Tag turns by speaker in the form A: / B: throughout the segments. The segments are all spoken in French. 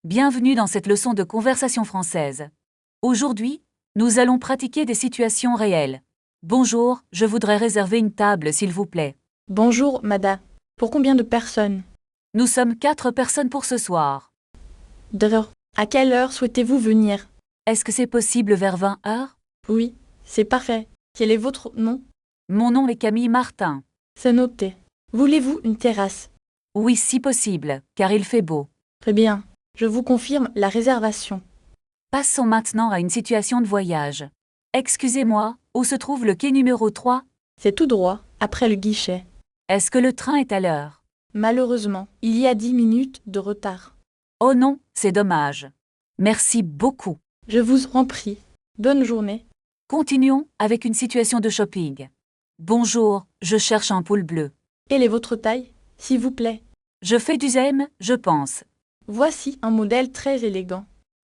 A: Bienvenue dans cette leçon de conversation française. Aujourd'hui, nous allons pratiquer des situations réelles. Bonjour, je voudrais réserver une table s'il vous plaît.
B: Bonjour, madame. Pour combien de personnes?
A: Nous sommes 4 personnes pour ce soir.
B: D'accord. À quelle heure souhaitez-vous venir?
A: Est-ce que c'est possible vers 20 heures?
B: Oui, c'est parfait. Quel est votre nom?
A: Mon nom est Camille Martin.
B: C'est noté. Voulez-vous une terrasse?
A: Oui, si possible, car il fait beau.
B: Très bien. Je vous confirme la réservation.
A: Passons maintenant à une situation de voyage. Excusez-moi, où se trouve le quai numéro 3?
B: C'est tout droit, après le guichet.
A: Est-ce que le train est à l'heure?
B: Malheureusement, il y a 10 minutes de retard.
A: Oh non, c'est dommage. Merci beaucoup.
B: Je vous en prie. Bonne journée.
A: Continuons avec une situation de shopping. Bonjour, je cherche un pull bleu.
B: Quelle est votre taille, s'il vous plaît?
A: Je fais du M, je pense.
B: Voici un modèle très élégant.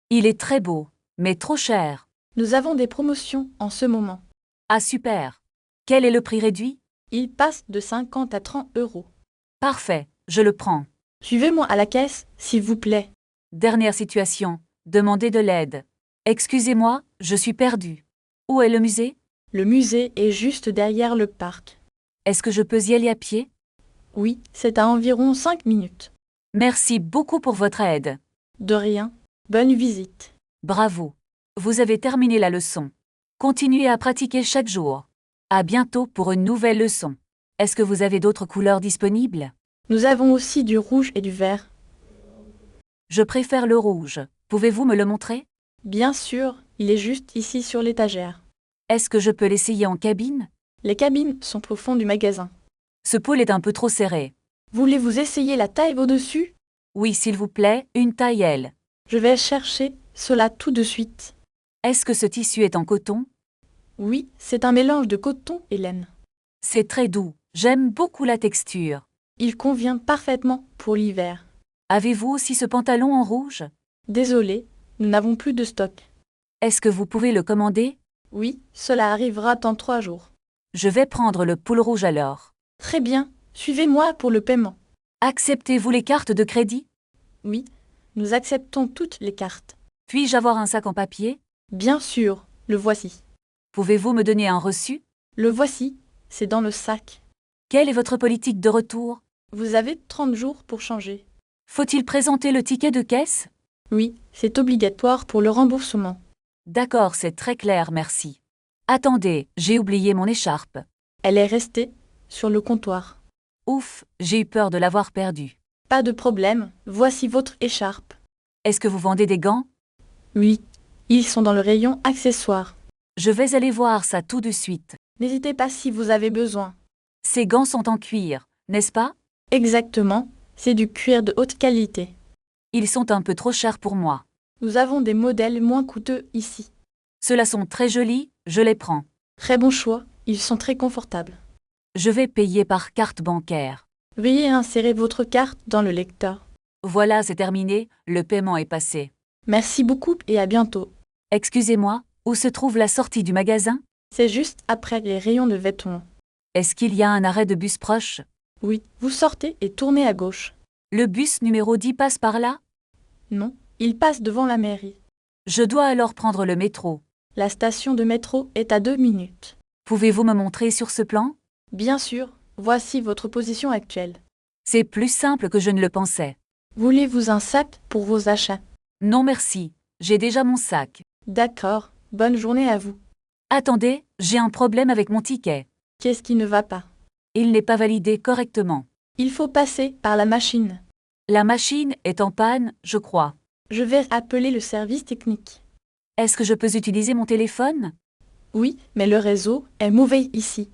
A: Il est très beau, mais trop cher.
B: Nous avons des promotions en ce moment.
A: Ah super. Quel est le prix réduit?
B: Il passe de 50 à 30 euros.
A: Parfait, je le prends.
B: Suivez-moi à la caisse, s'il vous plaît.
A: Dernière situation, demandez de l'aide. Excusez-moi, je suis perdu. Où est le musée?
B: Le musée est juste derrière le parc.
A: Est-ce que je peux y aller à pied?
B: Oui, c'est à environ 5 minutes.
A: Merci beaucoup pour votre aide.
B: De rien. Bonne visite.
A: Bravo. Vous avez terminé la leçon. Continuez à pratiquer chaque jour. À bientôt pour une nouvelle leçon. Est-ce que vous avez d'autres couleurs disponibles?
B: Nous avons aussi du rouge et du vert.
A: Je préfère le rouge. Pouvez-vous me le montrer?
B: Bien sûr, il est juste ici sur l'étagère.
A: Est-ce que je peux l'essayer en cabine?
B: Les cabines sont au fond du magasin.
A: Ce pull est un peu trop serré.
B: Voulez-vous essayer la taille au-dessus?
A: Oui, s'il vous plaît, une taille L.
B: Je vais chercher cela tout de suite.
A: Est-ce que ce tissu est en coton?
B: Oui, c'est un mélange de coton et laine.
A: C'est très doux. J'aime beaucoup la texture.
B: Il convient parfaitement pour l'hiver.
A: Avez-vous aussi ce pantalon en rouge?
B: Désolé, nous n'avons plus de stock.
A: Est-ce que vous pouvez le commander?
B: Oui, cela arrivera dans 3 jours.
A: Je vais prendre le pull rouge alors.
B: Très bien, suivez-moi pour le paiement.
A: Acceptez-vous les cartes de crédit?
B: Oui, nous acceptons toutes les cartes.
A: Puis-je avoir un sac en papier?
B: Bien sûr, le voici.
A: Pouvez-vous me donner un reçu?
B: Le voici, c'est dans le sac.
A: Quelle est votre politique de retour?
B: Vous avez 30 jours pour changer.
A: Faut-il présenter le ticket de caisse?
B: Oui, c'est obligatoire pour le remboursement.
A: D'accord, c'est très clair, merci. Attendez, j'ai oublié mon écharpe.
B: Elle est restée sur le comptoir.
A: Ouf, j'ai eu peur de l'avoir perdue.
B: Pas de problème, voici votre écharpe.
A: Est-ce que vous vendez des gants?
B: Oui, ils sont dans le rayon accessoires.
A: Je vais aller voir ça tout de suite.
B: N'hésitez pas si vous avez besoin.
A: Ces gants sont en cuir, n'est-ce pas?
B: Exactement, c'est du cuir de haute qualité.
A: Ils sont un peu trop chers pour moi.
B: Nous avons des modèles moins coûteux ici.
A: Ceux-là sont très jolis, je les prends.
B: Très bon choix, ils sont très confortables.
A: Je vais payer par carte bancaire.
B: Veuillez insérer votre carte dans le lecteur.
A: Voilà, c'est terminé, le paiement est passé.
B: Merci beaucoup et à bientôt.
A: Excusez-moi, où se trouve la sortie du magasin?
B: C'est juste après les rayons de vêtements.
A: Est-ce qu'il y a un arrêt de bus proche?
B: Oui, vous sortez et tournez à gauche.
A: Le bus numéro 10 passe par là?
B: Non, il passe devant la mairie.
A: Je dois alors prendre le métro.
B: La station de métro est à 2 minutes.
A: Pouvez-vous me montrer sur ce plan?
B: Bien sûr, voici votre position actuelle.
A: C'est plus simple que je ne le pensais.
B: Voulez-vous un sac pour vos achats?
A: Non merci, j'ai déjà mon sac.
B: D'accord, bonne journée à vous.
A: Attendez, j'ai un problème avec mon ticket.
B: Qu'est-ce qui ne va pas?
A: Il n'est pas validé correctement.
B: Il faut passer par la machine.
A: La machine est en panne, je crois.
B: Je vais appeler le service technique.
A: Est-ce que je peux utiliser mon téléphone?
B: Oui, mais le réseau est mauvais ici.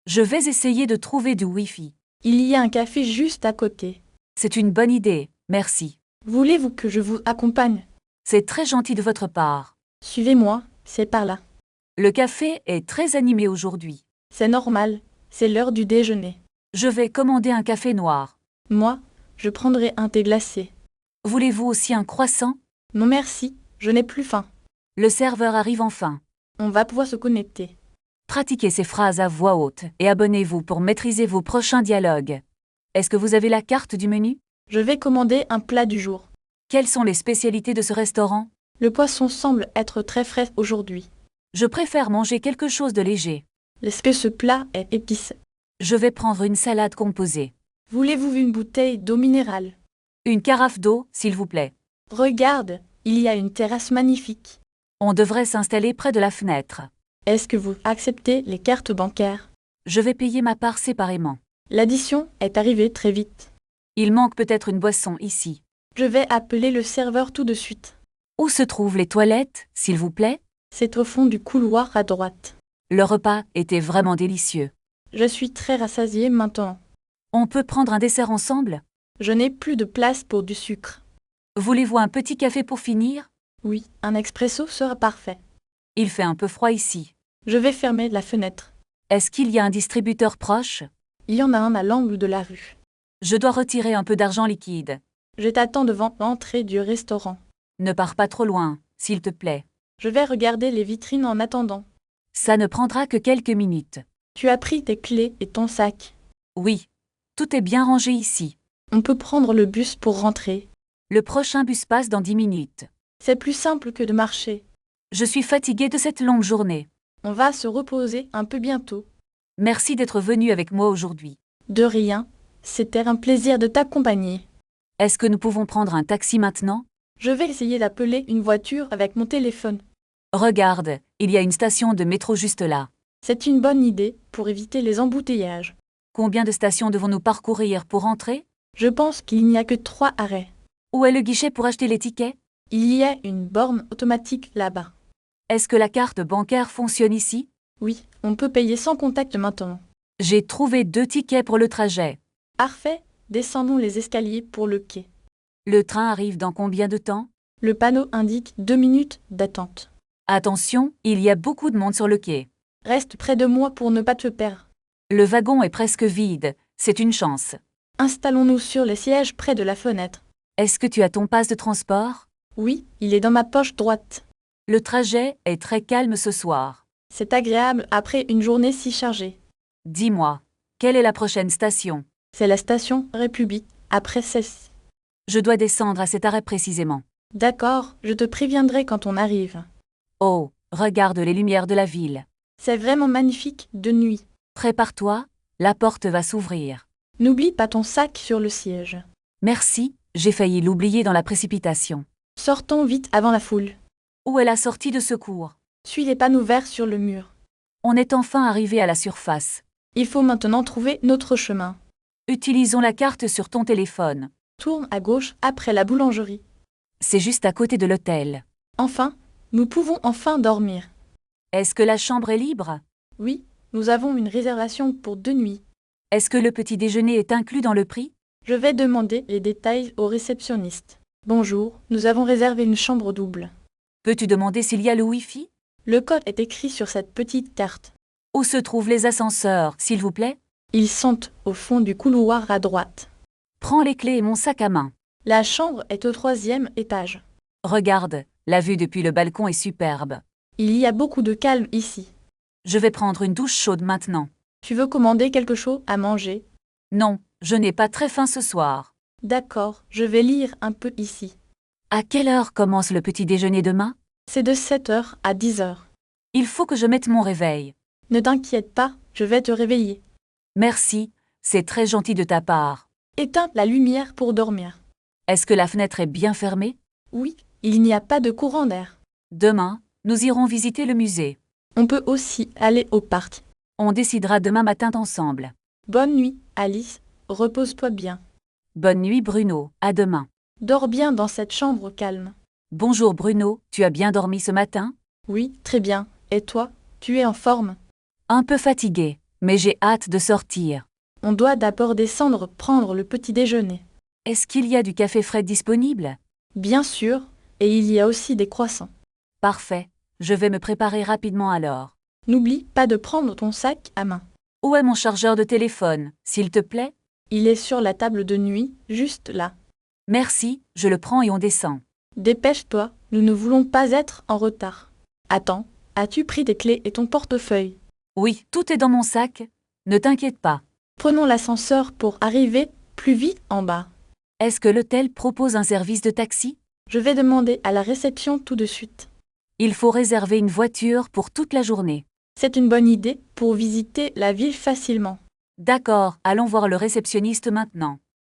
A: Je vais essayer de trouver du Wi-Fi.
B: Il y a un café juste à côté.
A: C'est une bonne idée, merci.
B: Voulez-vous que je vous accompagne?
A: C'est très gentil de votre part.
B: Suivez-moi, c'est par là.
A: Le café est très animé aujourd'hui.
B: C'est normal, c'est l'heure du déjeuner.
A: Je vais commander un café noir.
B: Moi, je prendrai un thé glacé.
A: Voulez-vous aussi un croissant?
B: Non merci, je n'ai plus faim.
A: Le serveur arrive enfin.
B: On va pouvoir se connecter.
A: Pratiquez ces phrases à voix haute et abonnez-vous pour maîtriser vos prochains dialogues. Est-ce que vous avez la carte du menu?
B: Je vais commander un plat du jour.
A: Quelles sont les spécialités de ce restaurant?
B: Le poisson semble être très frais aujourd'hui.
A: Je préfère manger quelque chose de léger.
B: Est-ce que ce plat est épicé?
A: Je vais prendre une salade composée.
B: Voulez-vous une bouteille d'eau minérale?
A: Une carafe d'eau, s'il vous plaît.
B: Regarde, il y a une terrasse magnifique.
A: On devrait s'installer près de la fenêtre.
B: Est-ce que vous acceptez les cartes bancaires?
A: Je vais payer ma part séparément.
B: L'addition est arrivée très vite.
A: Il manque peut-être une boisson ici.
B: Je vais appeler le serveur tout de suite.
A: Où se trouvent les toilettes, s'il vous plaît?
B: C'est au fond du couloir à droite.
A: Le repas était vraiment délicieux.
B: Je suis très rassasiée maintenant.
A: On peut prendre un dessert ensemble?
B: Je n'ai plus de place pour du sucre.
A: Voulez-vous un petit café pour finir?
B: Oui, un expresso sera parfait.
A: Il fait un peu froid ici.
B: Je vais fermer la fenêtre.
A: Est-ce qu'il y a un distributeur proche?
B: Il y en a un à l'angle de la rue.
A: Je dois retirer un peu d'argent liquide.
B: Je t'attends devant l'entrée du restaurant.
A: Ne pars pas trop loin, s'il te plaît.
B: Je vais regarder les vitrines en attendant.
A: Ça ne prendra que quelques minutes.
B: Tu as pris tes clés et ton sac.
A: Oui. Tout est bien rangé ici.
B: On peut prendre le bus pour rentrer.
A: Le prochain bus passe dans 10 minutes.
B: C'est plus simple que de marcher.
A: Je suis fatiguée de cette longue journée.
B: On va se reposer un peu bientôt.
A: Merci d'être venu avec moi aujourd'hui.
B: De rien. C'était un plaisir de t'accompagner.
A: Est-ce que nous pouvons prendre un taxi maintenant?
B: Je vais essayer d'appeler une voiture avec mon téléphone.
A: Regarde, il y a une station de métro juste là.
B: C'est une bonne idée pour éviter les embouteillages.
A: Combien de stations devons-nous parcourir pour entrer?
B: Je pense qu'il n'y a que 3 arrêts.
A: Où est le guichet pour acheter les tickets?
B: Il y a une borne automatique là-bas.
A: Est-ce que la carte bancaire fonctionne ici?
B: Oui, on peut payer sans contact maintenant.
A: J'ai trouvé 2 tickets pour le trajet.
B: Parfait, descendons les escaliers pour le quai.
A: Le train arrive dans combien de temps?
B: Le panneau indique 2 minutes d'attente.
A: Attention, il y a beaucoup de monde sur le quai.
B: Reste près de moi pour ne pas te perdre.
A: Le wagon est presque vide, c'est une chance.
B: Installons-nous sur les sièges près de la fenêtre.
A: Est-ce que tu as ton passe de transport?
B: Oui, il est dans ma poche droite.
A: Le trajet est très calme ce soir.
B: C'est agréable après une journée si chargée.
A: Dis-moi, quelle est la prochaine station?
B: C'est la station République, après celle-ci.
A: Je dois descendre à cet arrêt précisément.
B: D'accord, je te préviendrai quand on arrive.
A: Oh, regarde les lumières de la ville.
B: C'est vraiment magnifique de nuit.
A: Prépare-toi, la porte va s'ouvrir.
B: N'oublie pas ton sac sur le siège.
A: Merci, j'ai failli l'oublier dans la précipitation.
B: Sortons vite avant la foule.
A: Où est la sortie de secours?
B: Suis les panneaux verts sur le mur.
A: On est enfin arrivé à la surface.
B: Il faut maintenant trouver notre chemin.
A: Utilisons la carte sur ton téléphone.
B: Tourne à gauche après la boulangerie.
A: C'est juste à côté de l'hôtel.
B: Enfin, nous pouvons enfin dormir.
A: Est-ce que la chambre est libre?
B: Oui, nous avons une réservation pour 2 nuits.
A: Est-ce que le petit déjeuner est inclus dans le prix?
B: Je vais demander les détails au réceptionniste. Bonjour, nous avons réservé une chambre double.
A: Peux-tu demander s'il y a le Wi-Fi?
B: Le code est écrit sur cette petite carte.
A: Où se trouvent les ascenseurs, s'il vous plaît?
B: Ils sont au fond du couloir à droite.
A: Prends les clés et mon sac à main.
B: La chambre est au 3e étage.
A: Regarde, la vue depuis le balcon est superbe.
B: Il y a beaucoup de calme ici.
A: Je vais prendre une douche chaude maintenant.
B: Tu veux commander quelque chose à manger?
A: Non, je n'ai pas très faim ce soir.
B: D'accord, je vais lire un peu ici.
A: À quelle heure commence le petit déjeuner demain?
B: C'est de 7h à 10h.
A: Il faut que je mette mon réveil.
B: Ne t'inquiète pas, je vais te réveiller.
A: Merci, c'est très gentil de ta part.
B: Éteins la lumière pour dormir.
A: Est-ce que la fenêtre est bien fermée?
B: Oui, il n'y a pas de courant d'air.
A: Demain, nous irons visiter le musée.
B: On peut aussi aller au parc.
A: On décidera demain matin ensemble.
B: Bonne nuit, Alice. Repose-toi bien.
A: Bonne nuit Bruno, à demain.
B: Dors bien dans cette chambre calme.
A: Bonjour Bruno, tu as bien dormi ce matin?
B: Oui, très bien. Et toi, tu es en forme?
A: Un peu fatigué, mais j'ai hâte de sortir.
B: On doit d'abord descendre prendre le petit déjeuner.
A: Est-ce qu'il y a du café frais disponible?
B: Bien sûr, et il y a aussi des croissants.
A: Parfait, je vais me préparer rapidement alors.
B: N'oublie pas de prendre ton sac à main.
A: Où est mon chargeur de téléphone, s'il te plaît?
B: Il est sur la table de nuit, juste là.
A: Merci, je le prends et on descend.
B: Dépêche-toi, nous ne voulons pas être en retard. Attends, as-tu pris tes clés et ton portefeuille?
A: Oui, tout est dans mon sac. Ne t'inquiète pas.
B: Prenons l'ascenseur pour arriver plus vite en bas.
A: Est-ce que l'hôtel propose un service de taxi?
B: Je vais demander à la réception tout de suite.
A: Il faut réserver une voiture pour toute la journée.
B: C'est une bonne idée pour visiter la ville facilement.
A: D'accord, allons voir le réceptionniste maintenant.